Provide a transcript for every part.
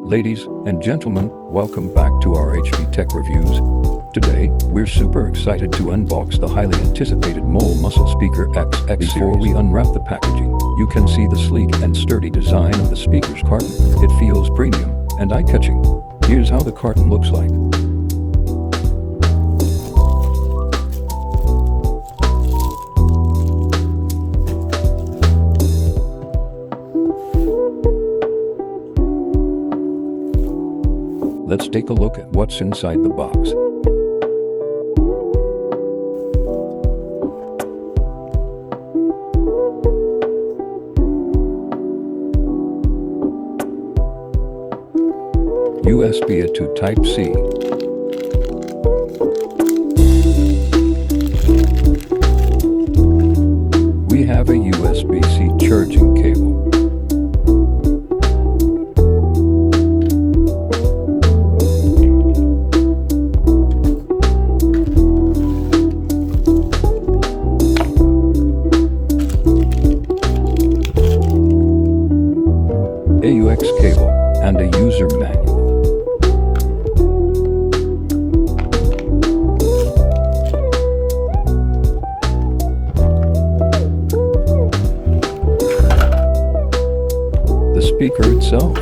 Ladies and gentlemen, welcome back to our HV Tech Reviews. Today, we're super excited to unbox the highly anticipated Mol Muscle Speaker XX. Before we unwrap the packaging, you can see the sleek and sturdy design of the speaker's carton. It feels premium and eye-catching. Here's how the carton looks like. Let's take a look at what's inside the box. USB to Type-C. We have a USB-C charging cable. AUX cable, and a user manual. The speaker itself.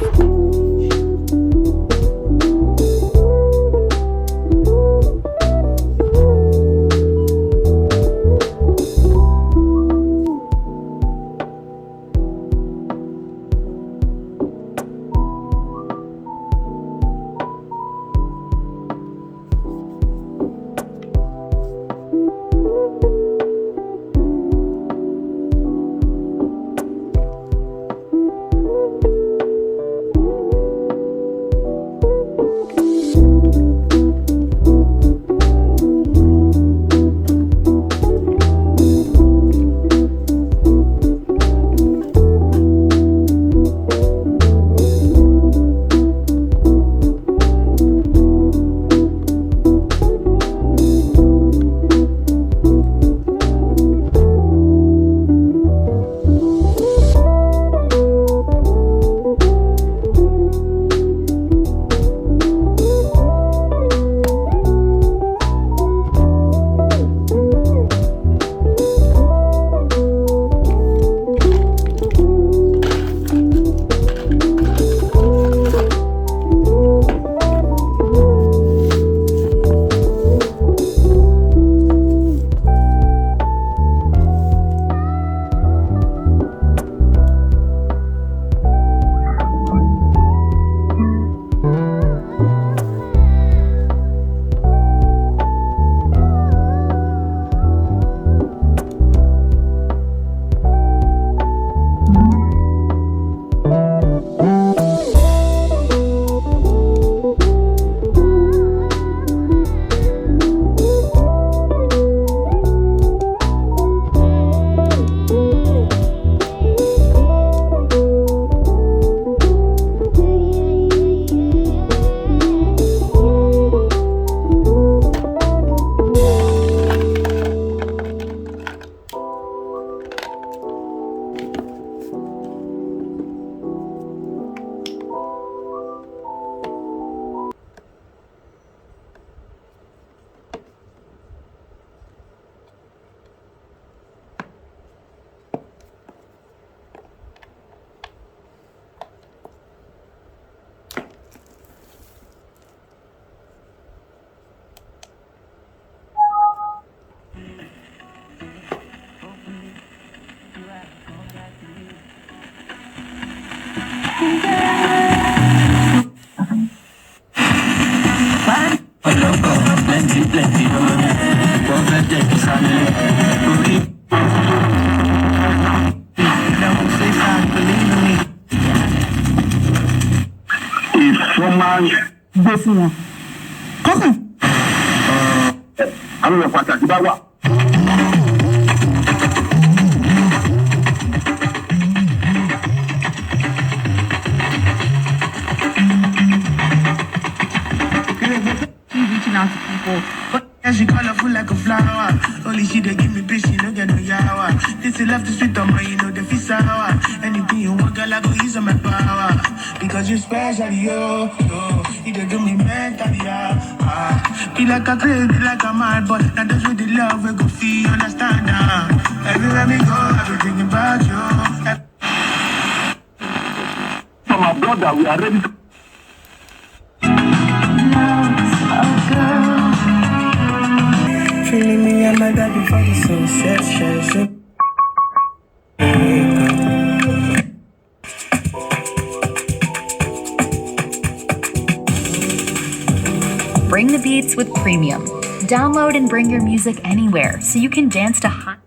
Gbé fún wọn. Kọ́kàn. Àwọn ọ̀pọ̀ pàtàkì bá wà. Reaching out to people, but as you kind of full like a flower. Only she they give me bitch, she no get no yawa. This is left to sweet on my, you know the feel sour. Anything you want, girl, I go use on my power. Because you special, yo. You they do me mentally, be like a crazy, be like a mad, but now that's with the love we go feel, understand now. Everywhere we go, I be thinking about you. For my brother, we are ready to. Feeling me and my daddy for the sunset, Bring the beats with Premium. Download and bring your music anywhere so you can dance to hot.